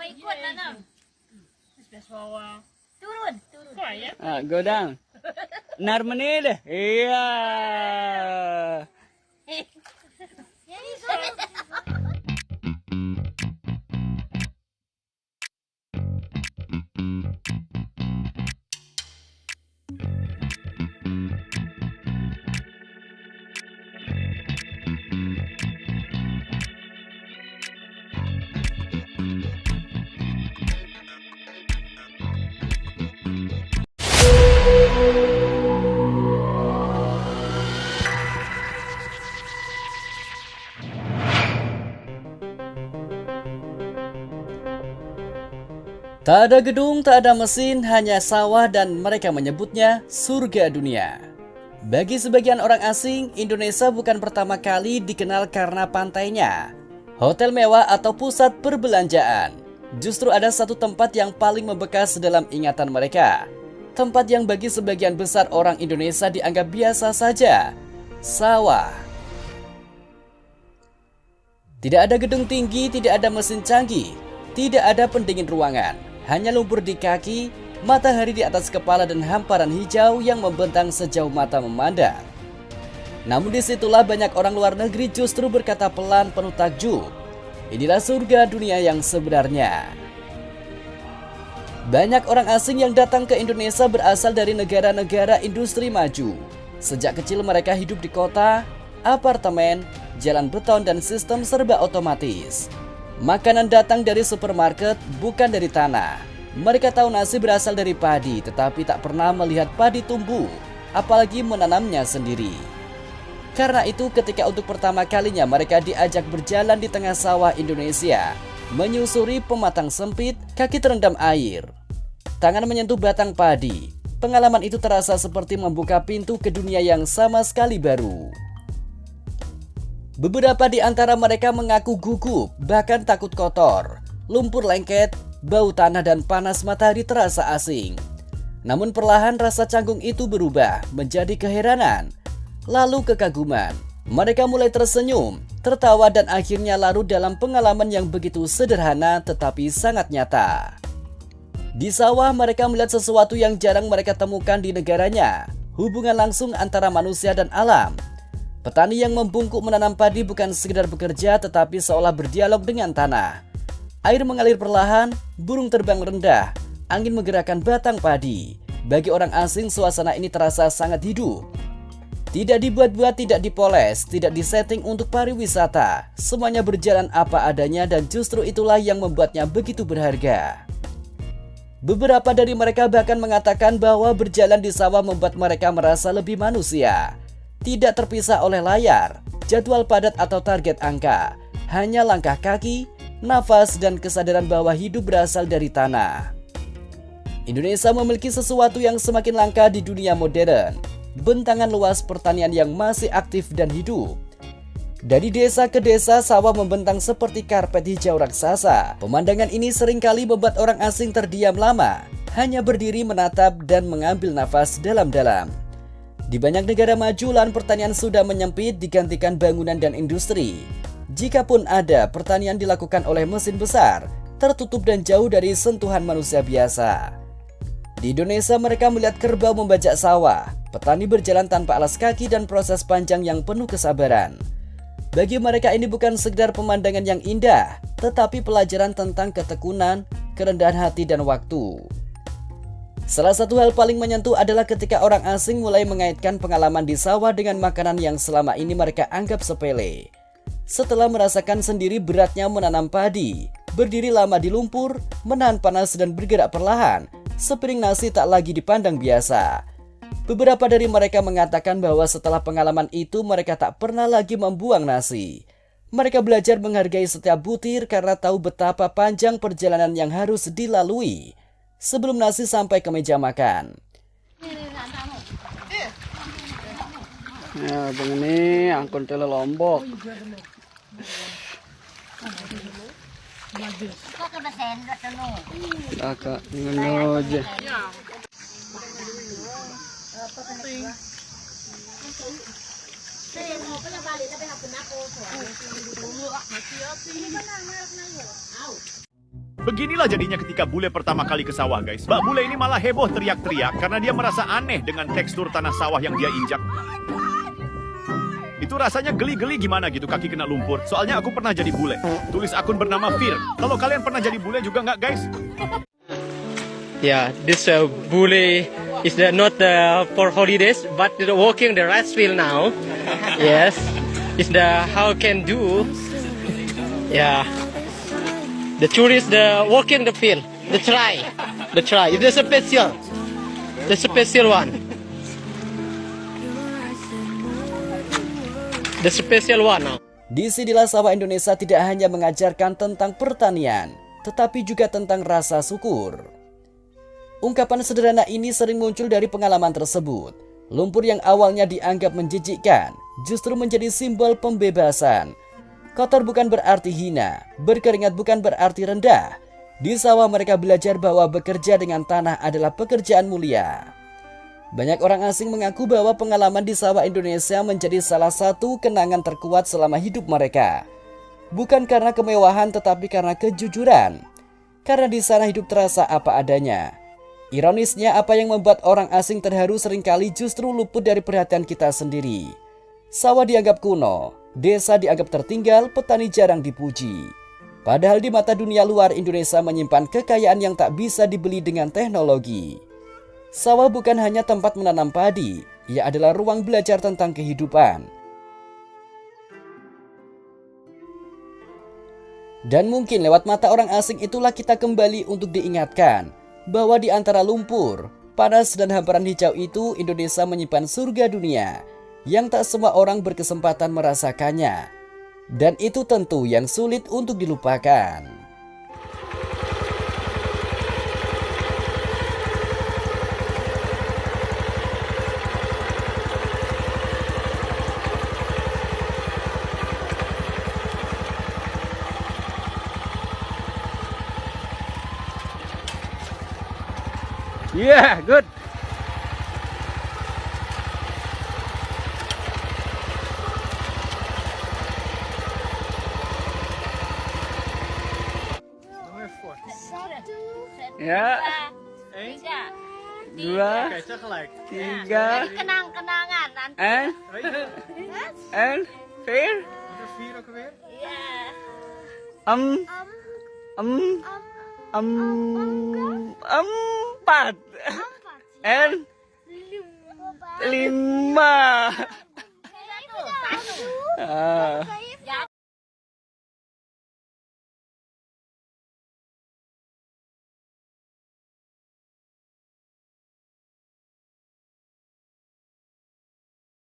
ikut nanam. Turun. Go down. Narmenil. Iya. Jadi suruh. Tak ada gedung, tak ada mesin, hanya sawah dan mereka menyebutnya surga dunia. Bagi sebagian orang asing, Indonesia bukan pertama kali dikenal karena pantainya, hotel mewah atau pusat perbelanjaan. Justru ada satu tempat yang paling membekas dalam ingatan mereka. Tempat yang bagi sebagian besar orang Indonesia dianggap biasa saja, sawah. Tidak ada gedung tinggi, tidak ada mesin canggih, tidak ada pendingin ruangan. Hanya lumpur di kaki, matahari di atas kepala dan hamparan hijau yang membentang sejauh mata memandang. Namun disitulah banyak orang luar negeri justru berkata pelan penuh takjub. Inilah surga dunia yang sebenarnya. Banyak orang asing yang datang ke Indonesia berasal dari negara-negara industri maju. Sejak kecil mereka hidup di kota, apartemen, jalan beton dan sistem serba otomatis. Makanan datang dari supermarket, bukan dari tanah. Mereka tahu nasi berasal dari padi, tetapi tak pernah melihat padi tumbuh, apalagi menanamnya sendiri. Karena itu ketika untuk pertama kalinya mereka diajak berjalan di tengah sawah Indonesia, menyusuri pematang sempit, kaki terendam air, tangan menyentuh batang padi. Pengalaman itu terasa seperti membuka pintu ke dunia yang sama sekali baru. Beberapa di antara mereka mengaku gugup, bahkan takut kotor. Lumpur lengket, bau tanah dan panas matahari terasa asing. Namun perlahan rasa canggung itu berubah menjadi keheranan, lalu kekaguman. Mereka mulai tersenyum, tertawa dan akhirnya larut dalam pengalaman yang begitu sederhana tetapi sangat nyata. Di sawah mereka melihat sesuatu yang jarang mereka temukan di negaranya, hubungan langsung antara manusia dan alam. Petani yang membungkuk menanam padi bukan sekedar bekerja tetapi seolah berdialog dengan tanah. Air mengalir perlahan, burung terbang rendah, angin menggerakkan batang padi. Bagi orang asing suasana ini terasa sangat hidup. Tidak dibuat-buat, tidak dipoles, tidak disetting untuk pariwisata. Semuanya berjalan apa adanya dan justru itulah yang membuatnya begitu berharga. Beberapa dari mereka bahkan mengatakan bahwa berjalan di sawah membuat mereka merasa lebih manusia. Tidak terpisah oleh layar, jadwal padat atau target angka. Hanya langkah kaki, nafas, dan kesadaran bahwa hidup berasal dari tanah. Indonesia memiliki sesuatu yang semakin langka di dunia modern. Bentangan luas pertanian yang masih aktif dan hidup. Dari desa ke desa, sawah membentang seperti karpet hijau raksasa. Pemandangan ini seringkali membuat orang asing terdiam lama, hanya berdiri menatap dan mengambil nafas dalam-dalam. Di banyak negara maju, lahan pertanian sudah menyempit digantikan bangunan dan industri. Jikapun ada, pertanian dilakukan oleh mesin besar, tertutup dan jauh dari sentuhan manusia biasa. Di Indonesia mereka melihat kerbau membajak sawah, petani berjalan tanpa alas kaki dan proses panjang yang penuh kesabaran. Bagi mereka ini bukan sekedar pemandangan yang indah, tetapi pelajaran tentang ketekunan, kerendahan hati dan waktu. Salah satu hal paling menyentuh adalah ketika orang asing mulai mengaitkan pengalaman di sawah dengan makanan yang selama ini mereka anggap sepele. Setelah merasakan sendiri beratnya menanam padi, berdiri lama di lumpur, menahan panas dan bergerak perlahan, sepiring nasi tak lagi dipandang biasa. Beberapa dari mereka mengatakan bahwa setelah pengalaman itu mereka tak pernah lagi membuang nasi. Mereka belajar menghargai setiap butir karena tahu betapa panjang perjalanan yang harus dilalui sebelum nasi sampai ke meja makan. Ya, begini angkun tele Lombok. Kakak, ngono aja. Beginilah jadinya ketika bule pertama kali ke sawah, guys. Mbak bule ini malah heboh teriak-teriak karena dia merasa aneh dengan tekstur tanah sawah yang dia injak. Itu rasanya geli-geli gimana gitu kaki kena lumpur. Soalnya aku pernah jadi bule. Tulis akun bernama Fir. Kalau kalian pernah jadi bule juga nggak, guys? Yeah, this bule is not for holidays, but working the rice field now. Yes, it's the how can do. Yeah, the tourist working the field, the try. It's the special one. The special one now. Di sinilah sawah Indonesia tidak hanya mengajarkan tentang pertanian, tetapi juga tentang rasa syukur. Ungkapan sederhana ini sering muncul dari pengalaman tersebut. Lumpur yang awalnya dianggap menjijikkan, justru menjadi simbol pembebasan. Kotor bukan berarti hina, berkeringat bukan berarti rendah. Di sawah mereka belajar bahwa bekerja dengan tanah adalah pekerjaan mulia. Banyak orang asing mengaku bahwa pengalaman di sawah Indonesia menjadi salah satu kenangan terkuat selama hidup mereka. Bukan karena kemewahan tetapi karena kejujuran. Karena di sana hidup terasa apa adanya. Ironisnya apa yang membuat orang asing terharu seringkali justru luput dari perhatian kita sendiri. Sawah dianggap kuno, desa dianggap tertinggal, petani jarang dipuji. Padahal di mata dunia luar Indonesia menyimpan kekayaan yang tak bisa dibeli dengan teknologi. Sawah bukan hanya tempat menanam padi, ia adalah ruang belajar tentang kehidupan. Dan mungkin lewat mata orang asing itulah kita kembali untuk diingatkan bahwa di antara lumpur, panas dan hamparan hijau itu Indonesia menyimpan surga dunia yang tak semua orang berkesempatan merasakannya. Dan itu tentu yang sulit untuk dilupakan. Yeah, good. Satu, Ya, tiga. dua, tiga, Jadi kenang-kenangan nanti. and fair. Iya. Empat, Empat. and Lima. lima. Satu. Ah. Saya